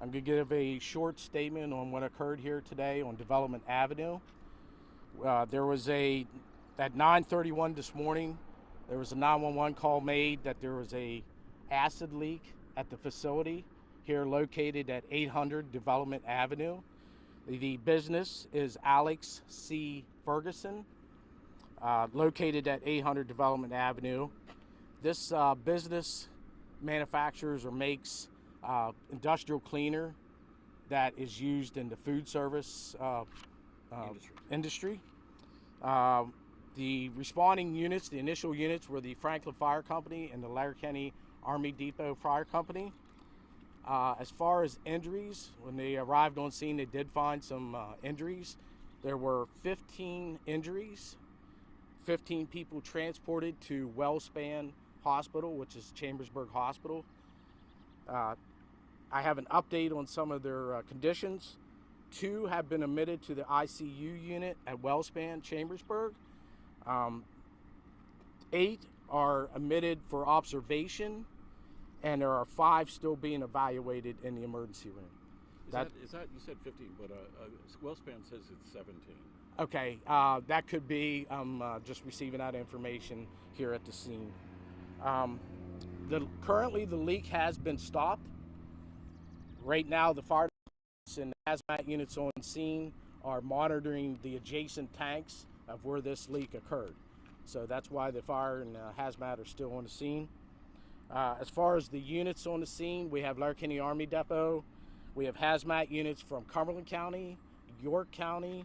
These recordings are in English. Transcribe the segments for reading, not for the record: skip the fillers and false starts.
I'm going to give a short statement on what occurred here today on Development Avenue. There was at 9:31 this morning, there was a 911 call made that there was a acid leak at the facility here located at 800 Development Avenue. The business is Alex C. Ferguson, located at 800 Development Avenue. This business manufactures or makes industrial cleaner that is used in the food service industry. The responding units, the initial units, were the Franklin Fire Company and the Letterkenny Army Depot Fire Company. As far as injuries, when they arrived on scene, they did find some injuries. There were 15 injuries, 15 people transported to Wellspan Hospital, which is Chambersburg Hospital. I have an update on some of their conditions. 2 have been admitted to the ICU unit at Wellspan Chambersburg. 8 are admitted for observation, and there are 5 still being evaluated in the emergency room. Is that you said 15, but Wellspan says it's 17. Okay, that could be. I'm just receiving that information here at the scene. Currently, the leak has been stopped. Right now, the fire and hazmat units on scene are monitoring the adjacent tanks of where this leak occurred. So that's why the fire and hazmat are still on the scene. As far as the units on the scene, we have Letterkenny Army Depot, we have hazmat units from Cumberland County, York County,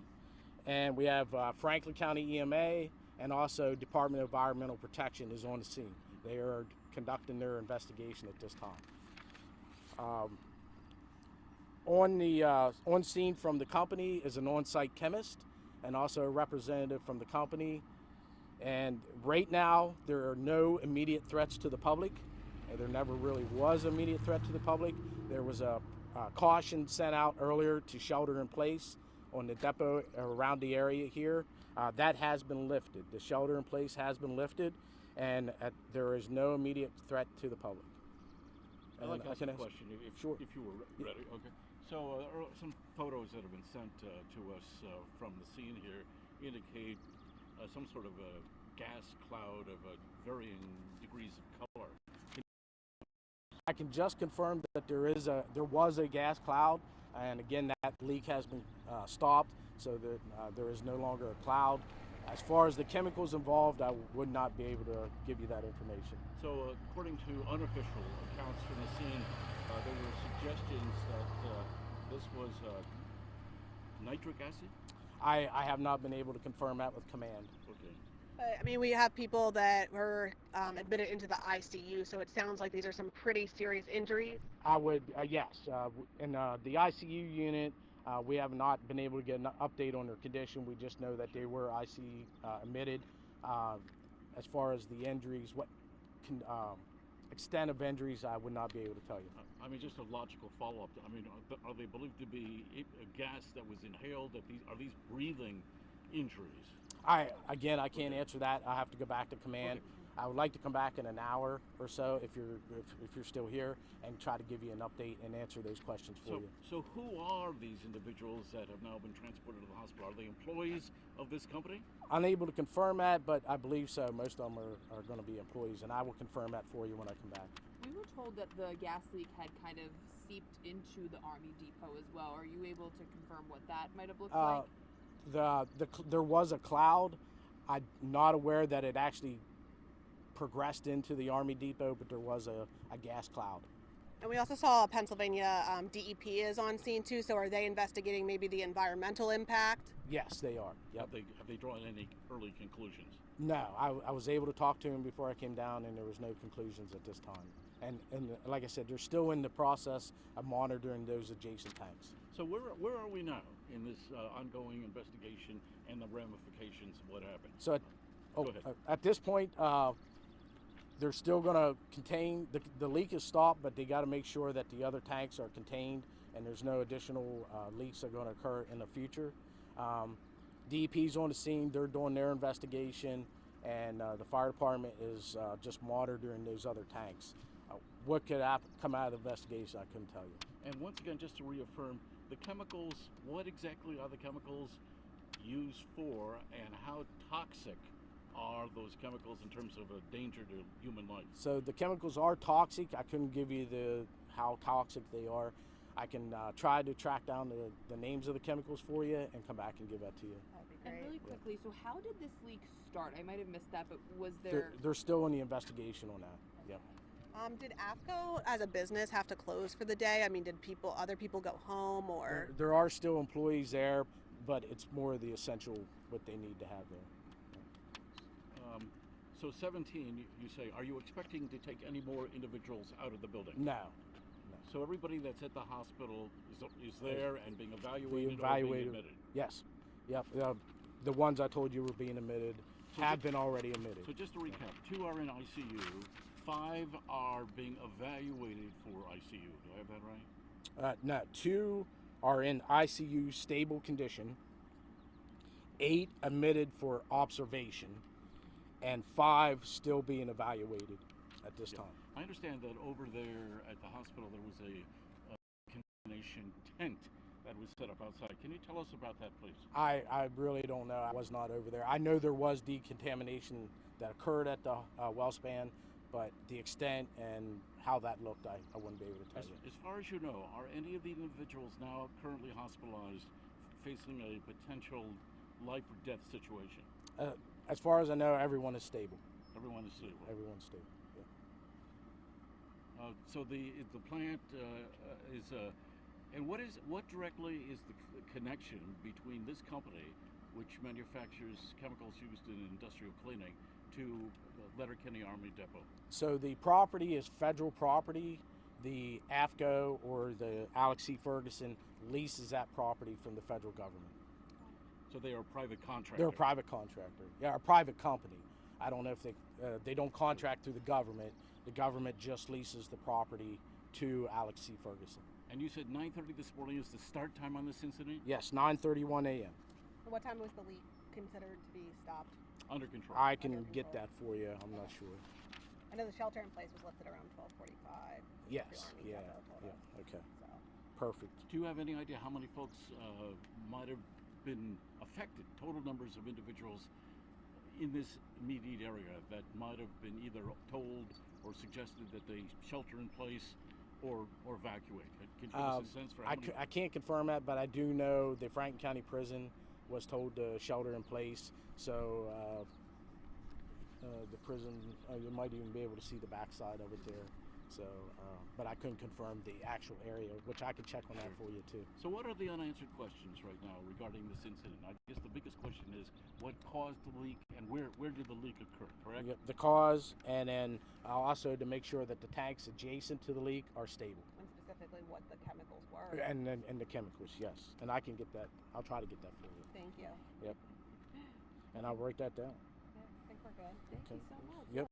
and we have Franklin County EMA, and also Department of Environmental Protection is on the scene. They are conducting their investigation at this time. On scene from the company is an on-site chemist and also a representative from the company. And right now, there are no immediate threats to the public. There never really was an immediate threat to the public. There was a caution sent out earlier to shelter in place on the depot around the area here. That has been lifted. The shelter in place has been lifted, and there is no immediate threat to the public. I'd like to ask a question, Sure. If you were ready. Okay. So some photos that have been sent to us from the scene here indicate some sort of a gas cloud of varying degrees of color. I can just confirm that there was a gas cloud, and again, that leak has been stopped, so that there is no longer a cloud. As far as the chemicals involved, I would not be able to give you that information. So according to unofficial accounts from the scene, there were suggestions that this was nitric acid? I have not been able to confirm that with command. Okay. I mean, we have people that were admitted into the ICU, so it sounds like these are some pretty serious injuries. I would, yes. In the ICU unit, we have not been able to get an update on their condition. We just know that they were ICU admitted. As far as the injuries, what extent of injuries, I would not be able to tell you. I mean, just a logical follow-up. I mean, are they believed to be a gas that was inhaled? Are these breathing injuries? I can't answer that. I have to go back to command. Okay. I would like to come back in an hour or so if you're still here and try to give you an update and answer those questions for you. So who are these individuals that have now been transported to the hospital? Are they employees of this company? Unable to confirm that, but I believe so. Most of them are going to be employees, and I will confirm that for you when I come back. We were told that the gas leak had kind of seeped into the Army Depot as well. Are you able to confirm what that might have looked like? There was a cloud. I'm not aware that it actually progressed into the Army Depot, but there was a gas cloud. And we also saw Pennsylvania DEP is on scene too, so are they investigating maybe the environmental impact? Yes, they are. Yep. Have they drawn any early conclusions? No, I was able to talk to him before I came down, and there was no conclusions at this time. And like I said, they're still in the process of monitoring those adjacent tanks. So where are we now in this ongoing investigation and the ramifications of what happened? So Go ahead. at this point, they're still going to contain, the leak is stopped, but they got to make sure that the other tanks are contained and there's no additional leaks that are going to occur in the future. DEP's on the scene, they're doing their investigation, and the fire department is just monitoring those other tanks. What could come out of the investigation, I couldn't tell you. And once again, just to reaffirm, the chemicals, what exactly are the chemicals used for, and how toxic are those chemicals in terms of a danger to human life? So the chemicals are toxic. I couldn't give you how toxic they are. I can try to track down the names of the chemicals for you and come back and give that to you. That'd be And great. really quickly, so how did this leak start? I might have missed that, but was there? They're still in the investigation on that. Yeah. Did AFCO as a business have to close for the day? I mean, did other people go home or? There are still employees there, but it's more of the essential what they need to have there. So 17, you say, are you expecting to take any more individuals out of the building? No. So everybody that's at the hospital is there and being evaluated, Being or being evaluated. admitted? Yes. Yep. The ones I told you were being admitted have been already admitted. So just to recap, 2 are in ICU, 5 are being evaluated for ICU. Do I have that right? No, 2 are in ICU stable condition, 8 admitted for observation, and 5 still being evaluated at this time. I understand that over there at the hospital there was a contamination tent that was set up outside. Can you tell us about that, please? I really don't know. I was not over there. I know there was decontamination that occurred at the well span, but the extent and how that looked, I wouldn't be able to tell you. As far as you know, are any of the individuals now currently hospitalized facing a potential life or death situation? As far as I know, everyone is stable. Everyone is stable. Everyone's stable. Yeah. So the plant is and what directly is the connection between this company, which manufactures chemicals used in industrial cleaning, to the Letterkenny Army Depot? So the property is federal property. The AFCO or the Alex C. Ferguson leases that property from the federal government. So they are a private contractor. They're a private contractor. Yeah, a private company. I don't know if they don't contract through the government. The government just leases the property to Alex C. Ferguson. And you said 9:30 this morning is the start time on this incident? Yes, 9:31 a.m. What time was the leak considered to be stopped? Under control. I can Under get control. that for you. I'm not sure. I know the shelter in place was lifted around 12:45. Yes. The Army Yeah. Depot told us, Yeah. Okay. so. Perfect. Do you have any idea how many folks might have been affected, total numbers of individuals in this immediate area that might have been either told or suggested that they shelter in place or evacuate? Can you give us a sense for how many? I can't confirm that, but I do know the Franklin County Prison was told to shelter in place. So the prison, you might even be able to see the backside of it there. So, but I couldn't confirm the actual area, which I could check on that for you too. So what are the unanswered questions right now regarding this incident? I guess the biggest question is what caused the leak and where did the leak occur, correct? Yep, the cause, and then also to make sure that the tanks adjacent to the leak are stable. And specifically what the chemicals were. And the chemicals, yes. And I can get that. I'll try to get that for you. Thank you. Yep. And I'll write that down. Yeah, I think we're good. Thank you Okay. so much. Yep.